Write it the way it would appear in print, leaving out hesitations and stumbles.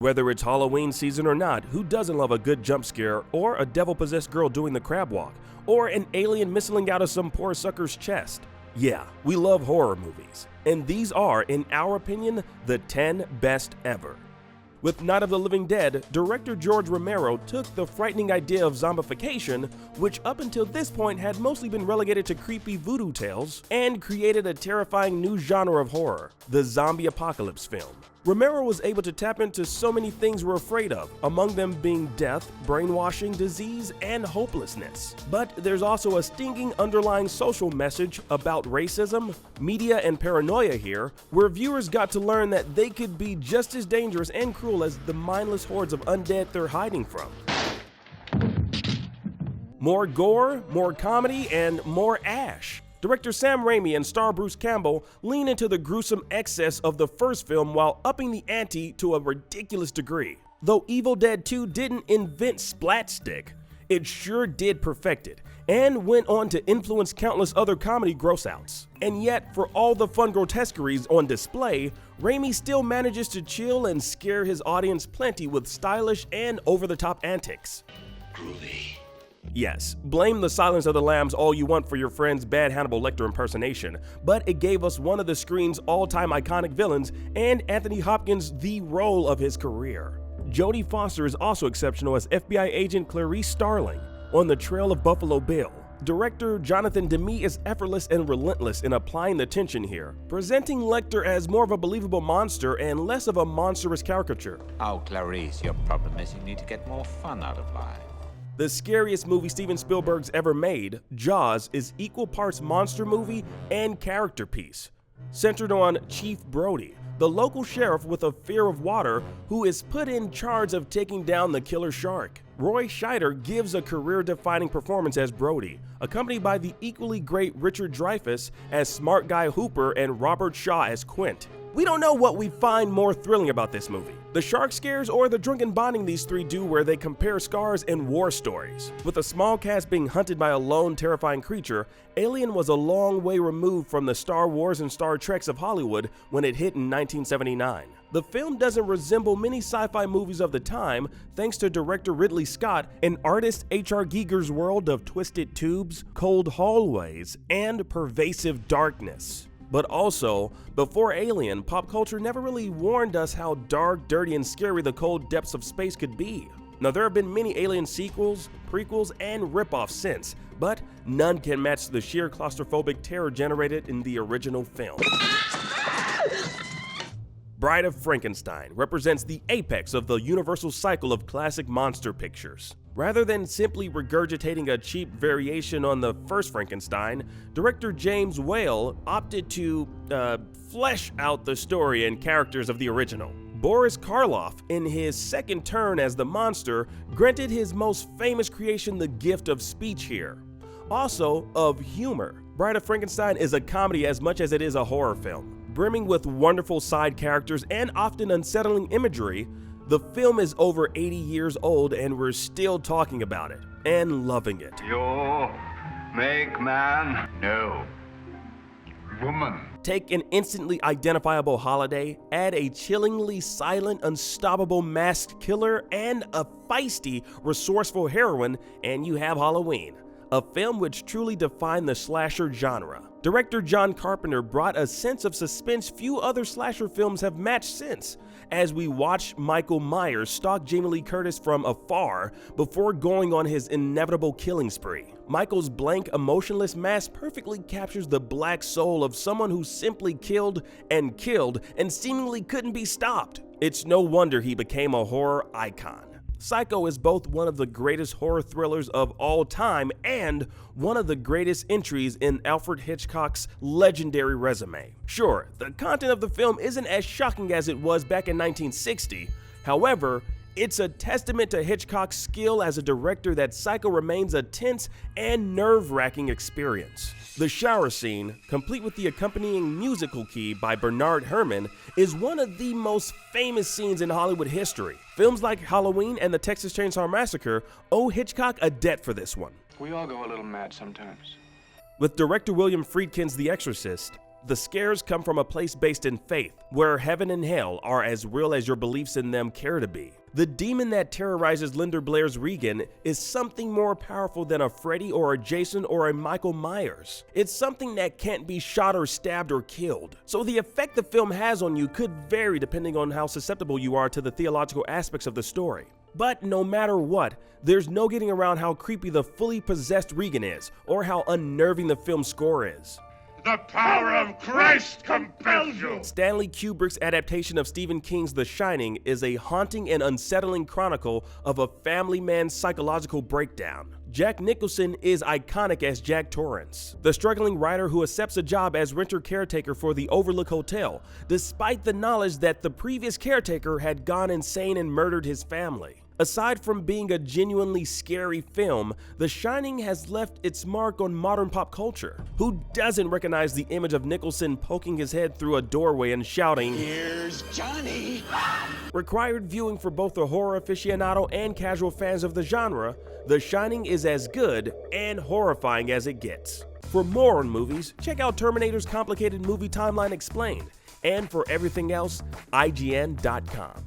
Whether it's Halloween season or not, who doesn't love a good jump scare, or a devil-possessed girl doing the crab walk, or an alien missing out of some poor sucker's chest? Yeah, we love horror movies, and these are, in our opinion, the 10 best ever. With Night of the Living Dead, director George Romero took the frightening idea of zombification, which up until this point had mostly been relegated to creepy voodoo tales, and created a terrifying new genre of horror, the zombie apocalypse film. Romero was able to tap into so many things we're afraid of, among them being death, brainwashing, disease, and hopelessness. But there's also a stinging underlying social message about racism, media, and paranoia here, where viewers got to learn that they could be just as dangerous and cruel as the mindless hordes of undead they're hiding from. More gore, more comedy, and more ash. Director Sam Raimi and star Bruce Campbell lean into the gruesome excess of the first film while upping the ante to a ridiculous degree. Though Evil Dead 2 didn't invent Splatstick, it sure did perfect it, and went on to influence countless other comedy gross-outs. And yet, for all the fun grotesqueries on display, Raimi still manages to chill and scare his audience plenty with stylish and over-the-top antics. Groovy. Yes, blame the Silence of the Lambs all you want for your friend's bad Hannibal Lecter impersonation, but it gave us one of the screen's all-time iconic villains and Anthony Hopkins the role of his career. Jodie Foster is also exceptional as FBI agent Clarice Starling on the trail of Buffalo Bill. Director Jonathan Demme is effortless and relentless in applying the tension here, presenting Lecter as more of a believable monster and less of a monstrous caricature. Oh, Clarice, your problem is you need to get more fun out of life. The scariest movie Steven Spielberg's ever made, Jaws, is equal parts monster movie and character piece. Centered on Chief Brody, the local sheriff with a fear of water who is put in charge of taking down the killer shark. Roy Scheider gives a career-defining performance as Brody, accompanied by the equally great Richard Dreyfuss as Smart Guy Hooper and Robert Shaw as Quint. We don't know what we find more thrilling about this movie, the shark scares or the drunken bonding these three do where they compare scars and war stories. With a small cast being hunted by a lone terrifying creature, Alien was a long way removed from the Star Wars and Star Treks of Hollywood when it hit in 1979. The film doesn't resemble many sci-fi movies of the time thanks to director Ridley Scott and artist H.R. Giger's world of twisted tubes, cold hallways, and pervasive darkness. But also, before Alien, pop culture never really warned us how dark, dirty, and scary the cold depths of space could be. Now, there have been many Alien sequels, prequels, and ripoffs since, but none can match the sheer claustrophobic terror generated in the original film. Bride of Frankenstein represents the apex of the universal cycle of classic monster pictures. Rather than simply regurgitating a cheap variation on the first Frankenstein, director James Whale opted to flesh out the story and characters of the original. Boris Karloff, in his second turn as the monster, granted his most famous creation the gift of speech here. Also, of humor. Bride of Frankenstein is a comedy as much as it is a horror film. Brimming with wonderful side characters and often unsettling imagery, the film is over 80 years old and we're still talking about it and loving it. You make man? No. Woman. Take an instantly identifiable holiday, add a chillingly silent, unstoppable masked killer, and a feisty, resourceful heroine, and you have Halloween, a film which truly defined the slasher genre. Director John Carpenter brought a sense of suspense few other slasher films have matched since, as we watch Michael Myers stalk Jamie Lee Curtis from afar before going on his inevitable killing spree. Michael's blank, emotionless mask perfectly captures the black soul of someone who simply killed and seemingly couldn't be stopped. It's no wonder he became a horror icon. Psycho is both one of the greatest horror thrillers of all time and one of the greatest entries in Alfred Hitchcock's legendary resume. Sure, the content of the film isn't as shocking as it was back in 1960. However, it's a testament to Hitchcock's skill as a director that Psycho remains a tense and nerve-wracking experience. The shower scene, complete with the accompanying musical key by Bernard Herrmann, is one of the most famous scenes in Hollywood history. Films like Halloween and the Texas Chainsaw Massacre owe Hitchcock a debt for this one. We all go a little mad sometimes. With director William Friedkin's The Exorcist, The scares come from a place based in faith, where heaven and hell are as real as your beliefs in them care to be. The demon that terrorizes Linda Blair's Regan is something more powerful than a Freddy or a Jason or a Michael Myers. It's something that can't be shot or stabbed or killed. So the effect the film has on you could vary depending on how susceptible you are to the theological aspects of the story. But no matter what, there's no getting around how creepy the fully possessed Regan is, or how unnerving the film's score is. The power of Christ compels you! Stanley Kubrick's adaptation of Stephen King's The Shining is a haunting and unsettling chronicle of a family man's psychological breakdown. Jack Nicholson is iconic as Jack Torrance, the struggling writer who accepts a job as renter caretaker for the Overlook Hotel, despite the knowledge that the previous caretaker had gone insane and murdered his family. Aside from being a genuinely scary film, The Shining has left its mark on modern pop culture. Who doesn't recognize the image of Nicholson poking his head through a doorway and shouting, "Here's Johnny!" Required viewing for both the horror aficionado and casual fans of the genre, The Shining is as good and horrifying as it gets. For more on movies, check out Terminator's Complicated Movie Timeline Explained. And for everything else, IGN.com.